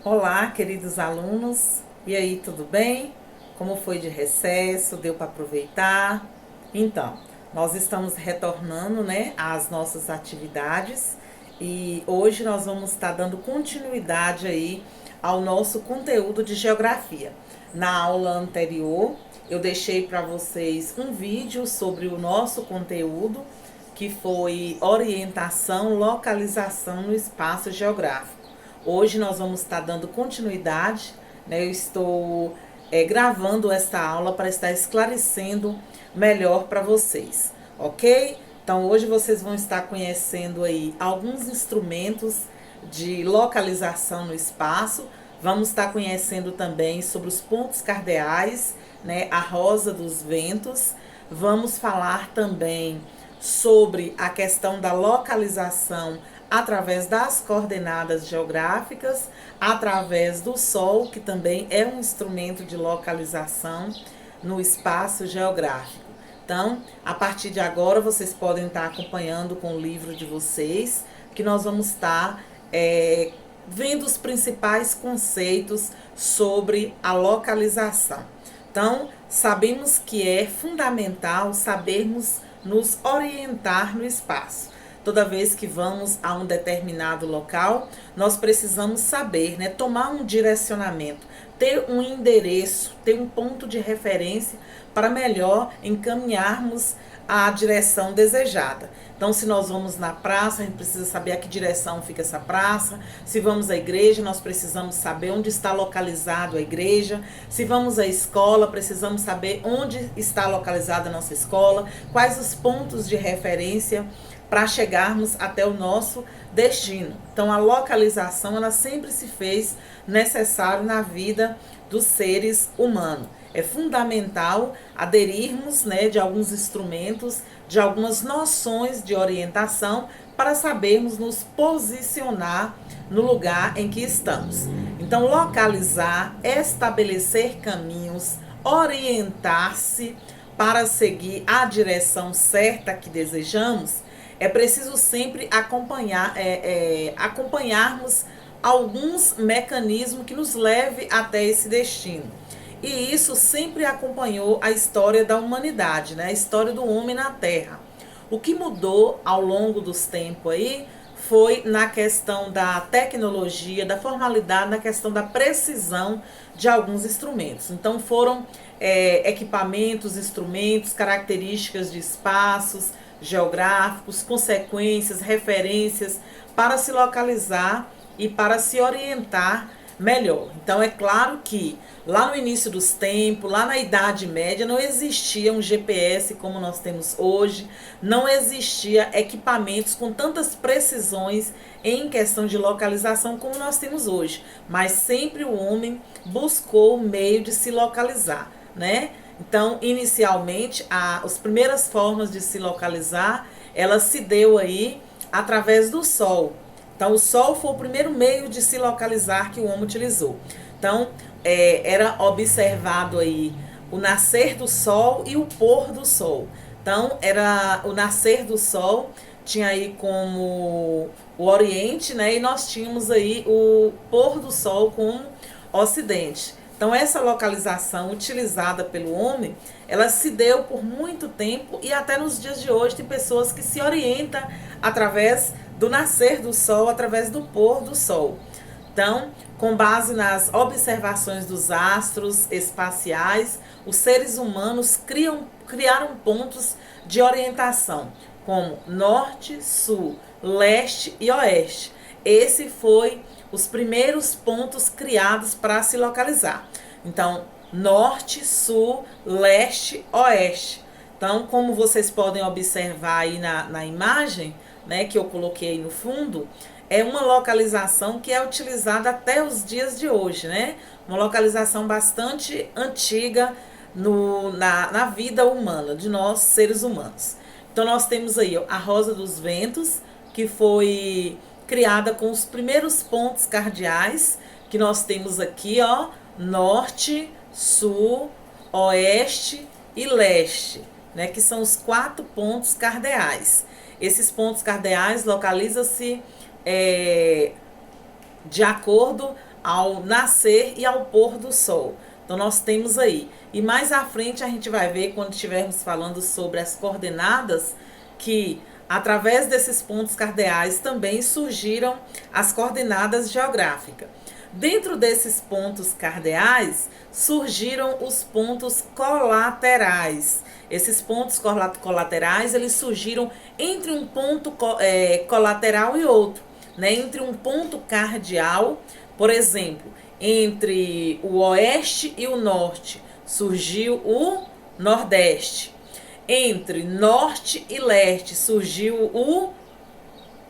Olá, queridos alunos. E aí, tudo bem? Como foi de recesso? Deu para aproveitar? Então, nós estamos retornando, né, às nossas atividades e hoje nós vamos estar dando continuidade aí ao nosso conteúdo de geografia. Na aula anterior, eu deixei para vocês um vídeo sobre o nosso conteúdo, que foi orientação, localização no espaço geográfico. Hoje nós vamos estar dando continuidade, né? Eu estou gravando esta aula para estar esclarecendo melhor para vocês, ok? Então hoje vocês vão estar conhecendo aí alguns instrumentos de localização no espaço. Vamos estar conhecendo também sobre os pontos cardeais, né? A rosa dos ventos. Vamos falar também sobre a questão da localização através das coordenadas geográficas, através do Sol, que também é um instrumento de localização no espaço geográfico. Então, a partir de agora, vocês podem estar acompanhando com o livro de vocês, que nós vamos estar vendo os principais conceitos sobre a localização. Então, sabemos que é fundamental sabermos nos orientar no espaço. Toda vez que vamos a um determinado local, nós precisamos saber, né, tomar um direcionamento, ter um endereço, ter um ponto de referência para melhor encaminharmos a direção desejada. Então, se nós vamos na praça, a gente precisa saber a que direção fica essa praça. Se vamos à igreja, nós precisamos saber onde está localizado a igreja. Se vamos à escola, precisamos saber onde está localizada a nossa escola, quais os pontos de referência para chegarmos até o nosso destino. Então, a localização, ela sempre se fez necessário na vida dos seres humanos. É fundamental aderirmos, né, de alguns instrumentos, de algumas noções de orientação para sabermos nos posicionar no lugar em que estamos. Então, localizar, estabelecer caminhos, orientar-se para seguir a direção certa que desejamos, é preciso sempre acompanharmos alguns mecanismos que nos leve até esse destino. E isso sempre acompanhou a história da humanidade, né? A história do homem na Terra. O que mudou ao longo dos tempos aí foi na questão da tecnologia, da formalidade, na questão da precisão de alguns instrumentos. Então foram equipamentos, instrumentos, características de espaços geográficos, consequências, referências para se localizar e para se orientar melhor. Então é claro que lá no início dos tempos, lá na Idade Média, não existia um GPS como nós temos hoje, não existia equipamentos com tantas precisões em questão de localização como nós temos hoje, mas sempre o homem buscou o meio de se localizar, né? Então, inicialmente, as primeiras formas de se localizar, ela se deu aí através do Sol. Então, o Sol foi o primeiro meio de se localizar que o homem utilizou. Então, era observado aí o nascer do Sol e o pôr do Sol. Então, era o nascer do Sol, tinha aí como o Oriente, né? E nós tínhamos aí o pôr do Sol como Ocidente. Então, essa localização utilizada pelo homem, ela se deu por muito tempo e até nos dias de hoje tem pessoas que se orientam através do nascer do Sol, através do pôr do Sol. Então, com base nas observações dos astros espaciais, os seres humanos criaram pontos de orientação, como norte, sul, leste e oeste. Esse foi os primeiros pontos criados para se localizar. Então, norte, sul, leste, oeste. Então, como vocês podem observar aí na imagem, né, que eu coloquei no fundo, é uma localização que é utilizada até os dias de hoje, né? Uma localização bastante antiga na vida humana, de nós seres humanos. Então, nós temos aí a Rosa dos Ventos, que foi criada com os primeiros pontos cardeais, que nós temos aqui, ó, norte, sul, oeste e leste, né, que são os 4 pontos cardeais. Esses pontos cardeais localizam-se de acordo ao nascer e ao pôr do sol. Então nós temos aí. E mais à frente a gente vai ver, quando estivermos falando sobre as coordenadas, que através desses pontos cardeais também surgiram as coordenadas geográficas. Dentro desses pontos cardeais surgiram os pontos colaterais. Esses pontos colaterais, eles surgiram entre um ponto colateral e outro, né? Entre um ponto cardeal, por exemplo, entre o oeste e o norte, surgiu o nordeste. Entre norte e leste, surgiu o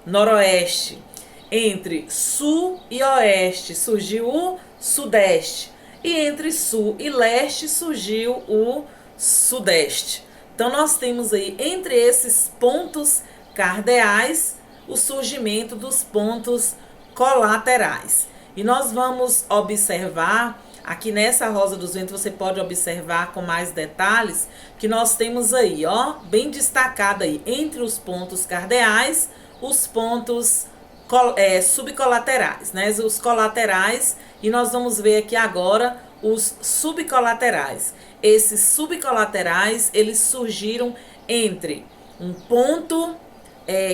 noroeste. Entre sul e oeste, surgiu o sudeste. E entre sul e leste, surgiu o sudeste. Então, nós temos aí, entre esses pontos cardeais, o surgimento dos pontos colaterais. E nós vamos observar, aqui nessa Rosa dos Ventos, você pode observar com mais detalhes, que nós temos aí, ó, bem destacado aí, entre os pontos cardeais, os pontos subcolaterais, né? Os colaterais, e nós vamos ver aqui agora os subcolaterais. Esses subcolaterais, eles surgiram entre um ponto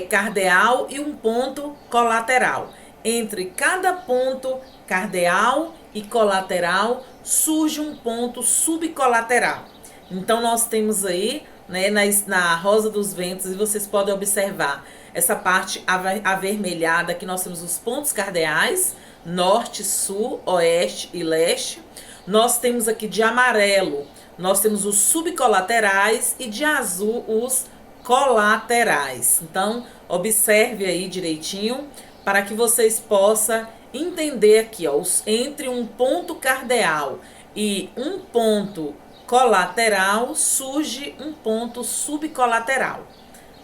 cardeal e um ponto colateral. Entre cada ponto cardeal e colateral surge um ponto subcolateral. Então nós temos aí, né, na Rosa dos Ventos, e vocês podem observar essa parte avermelhada, que nós temos os pontos cardeais, norte, sul, oeste e leste. Nós temos aqui de amarelo, nós temos os subcolaterais, e de azul os colaterais. Então, observe aí direitinho para que vocês possam entender aqui, ó, entre um ponto cardeal e um ponto colateral surge um ponto subcolateral.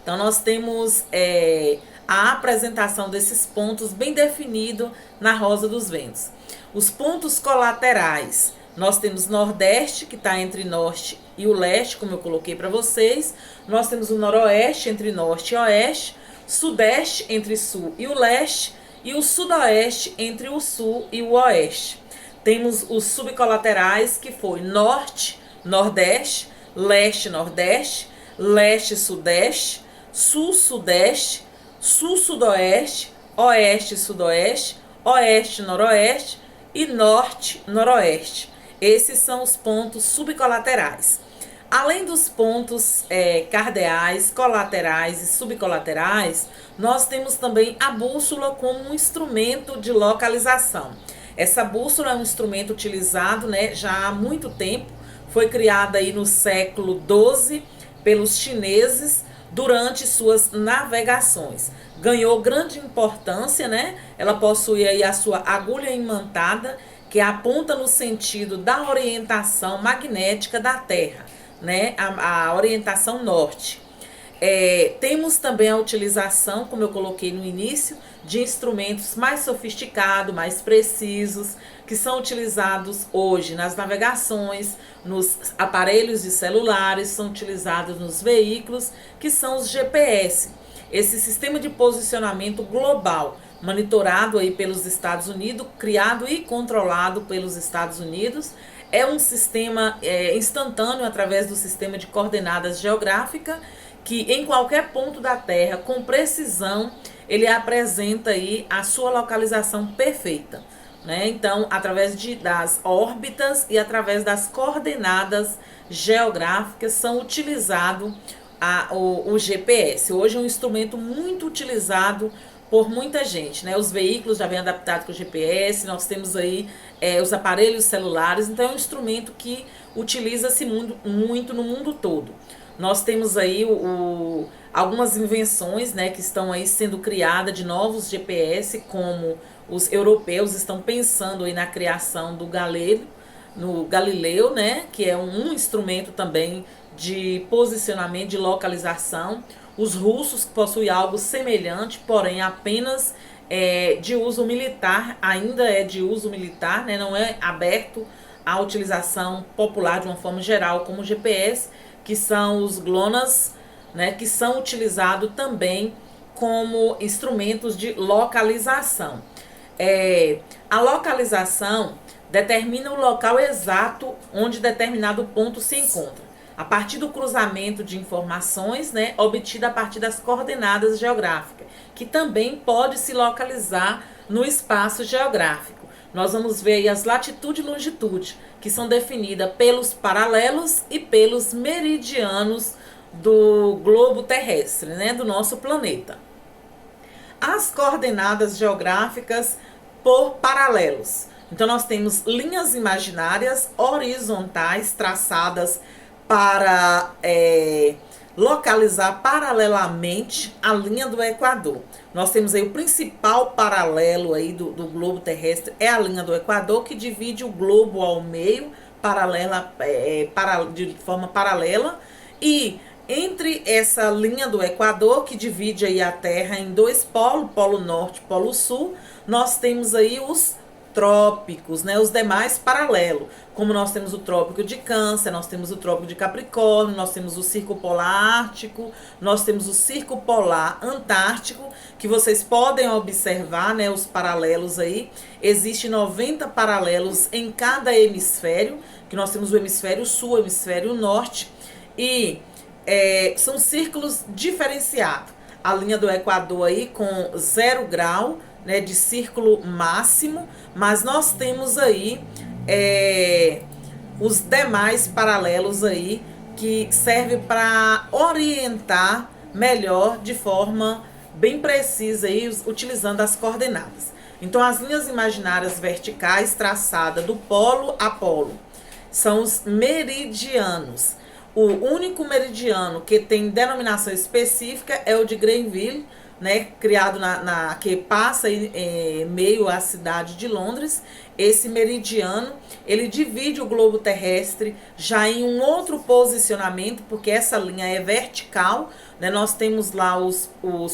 Então, nós temos a apresentação desses pontos bem definido na Rosa dos Ventos. Os pontos colaterais, nós temos nordeste, que está entre norte e o leste, como eu coloquei para vocês. Nós temos o noroeste, entre norte e oeste. Sudeste, entre sul e o leste. E o sudoeste, entre o sul e o oeste. Temos os subcolaterais, que foi norte, nordeste, leste, nordeste, leste, sudeste, sul, sudeste, sul, sudoeste, oeste, sudoeste, oeste, noroeste e norte, noroeste. Esses são os pontos subcolaterais. Além dos pontos cardeais, colaterais e subcolaterais, nós temos também a bússola como um instrumento de localização. Essa bússola é um instrumento utilizado, né, já há muito tempo. Foi criada aí no século XII pelos chineses durante suas navegações. Ganhou grande importância, né? Ela possui aí a sua agulha imantada, que aponta no sentido da orientação magnética da Terra, né? A orientação norte. Temos também a utilização, como eu coloquei no início, de instrumentos mais sofisticados, mais precisos, que são utilizados hoje nas navegações, nos aparelhos de celulares, são utilizados nos veículos, que são os GPS. Esse sistema de posicionamento global, monitorado aí pelos Estados Unidos, criado e controlado pelos Estados Unidos, é um sistema instantâneo através do sistema de coordenadas geográficas, que em qualquer ponto da Terra, com precisão, ele apresenta aí a sua localização perfeita, né? Então, através das órbitas e através das coordenadas geográficas são utilizados o GPS. Hoje é um instrumento muito utilizado por muita gente, né? Os veículos já vêm adaptados com o GPS, nós temos aí os aparelhos celulares, então é um instrumento que utiliza-se muito no mundo todo. Nós temos aí algumas invenções, né, que estão aí sendo criadas de novos GPS, como os europeus estão pensando aí na criação do Galileu, né, que é um instrumento também de posicionamento, de localização. Os russos possuem algo semelhante, porém apenas de uso militar, ainda é de uso militar, né, não é aberto à utilização popular de uma forma geral, como o GPS, que são os GLONASS, né, que são utilizados também como instrumentos de localização. A localização determina o local exato onde determinado ponto se encontra, a partir do cruzamento de informações, né, obtida a partir das coordenadas geográficas, que também pode se localizar no espaço geográfico. Nós vamos ver aí as latitude e longitude, que são definidas pelos paralelos e pelos meridianos do globo terrestre, né, do nosso planeta. As coordenadas geográficas por paralelos. Então, nós temos linhas imaginárias horizontais traçadas para localizar paralelamente a linha do Equador. Nós temos aí o principal paralelo aí do globo terrestre, é a linha do Equador, que divide o globo ao meio, de forma paralela, e entre essa linha do Equador, que divide aí a Terra em dois polos, polo norte e polo sul, nós temos aí os trópicos, né, os demais paralelos, como nós temos o trópico de Câncer, nós temos o trópico de Capricórnio, nós temos o Círculo Polar Ártico, nós temos o Círculo Polar Antártico, que vocês podem observar, né, os paralelos aí. Existem 90 paralelos em cada hemisfério, que nós temos o hemisfério sul, o hemisfério norte, e são círculos diferenciados. A linha do Equador aí com 0 grau, né, de círculo máximo, mas nós temos aí os demais paralelos aí que servem para orientar melhor, de forma bem precisa aí, utilizando as coordenadas. Então, as linhas imaginárias verticais traçadas do polo a polo são os meridianos. O único meridiano que tem denominação específica é o de Greenville, né, criado que passa em meio à cidade de Londres. Esse meridiano, ele divide o globo terrestre já em um outro posicionamento, porque essa linha é vertical, né? Nós temos lá os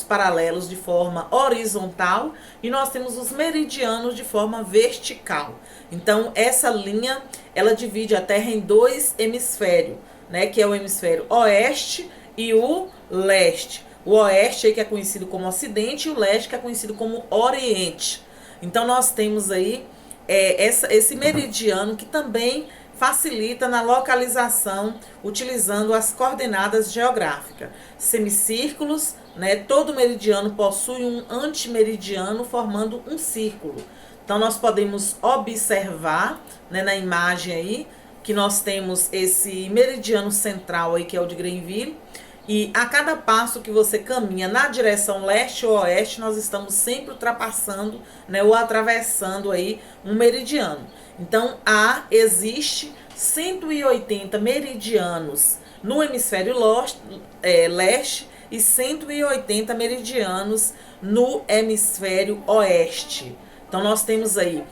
paralelos de forma horizontal e nós temos os meridianos de forma vertical. Então, essa linha, ela divide a Terra em dois hemisférios, né, que é o hemisfério oeste e o leste. O oeste, que é conhecido como Ocidente, e o leste, que é conhecido como Oriente. Então, nós temos aí esse meridiano que também facilita na localização, utilizando as coordenadas geográficas. Semicírculos, né? Todo meridiano possui um antimeridiano formando um círculo. Então, nós podemos observar, né, na imagem aí, que nós temos esse meridiano central aí, que é o de Greenville. E a cada passo que você caminha na direção leste ou oeste, nós estamos sempre ultrapassando, né, ou atravessando aí um meridiano. Então, existe 180 meridianos no hemisfério leste e 180 meridianos no hemisfério oeste. Então, nós temos aí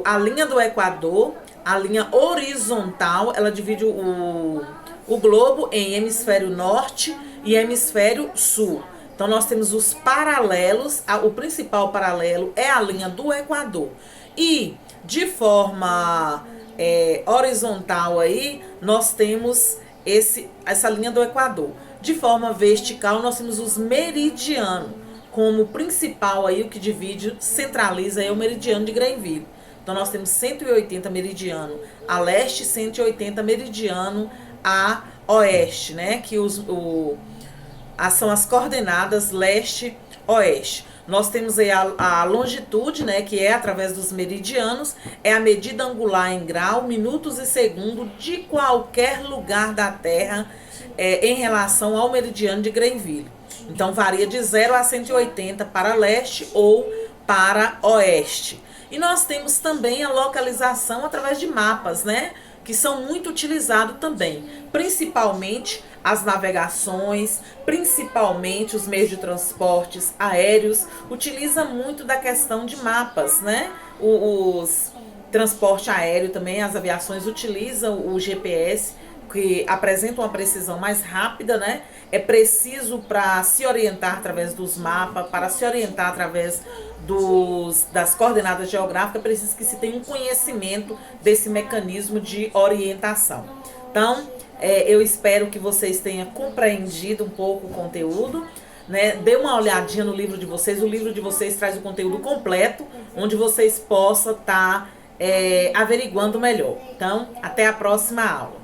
a linha do Equador, a linha horizontal, ela divide o globo em hemisfério norte e hemisfério sul. Então, nós temos os paralelos, o principal paralelo é a linha do Equador. E, de forma horizontal aí, nós temos essa linha do Equador. De forma vertical, nós temos os meridianos, como principal aí, o que divide, centraliza aí o meridiano de Greenville. Então, nós temos 180 meridiano a leste, 180 meridiano a oeste, né? Que são as coordenadas leste-oeste. Nós temos aí a longitude, né? Que é através dos meridianos, é a medida angular em grau, minutos e segundos de qualquer lugar da Terra em relação ao meridiano de Greenville. Então, varia de 0 a 180 para leste ou para oeste. E nós temos também a localização através de mapas, né? Que são muito utilizados também, principalmente as navegações, principalmente os meios de transportes aéreos, utiliza muito da questão de mapas, né? Os transporte aéreo também, as aviações utilizam o GPS, que apresenta uma precisão mais rápida, né? É preciso para se orientar através dos mapas, para se orientar através das coordenadas geográficas, é preciso que se tenha um conhecimento desse mecanismo de orientação. Então, eu espero que vocês tenham compreendido um pouco o conteúdo. né? Dê uma olhadinha no livro de vocês. O livro de vocês traz o conteúdo completo, onde vocês possam estar averiguando melhor. Então, até a próxima aula.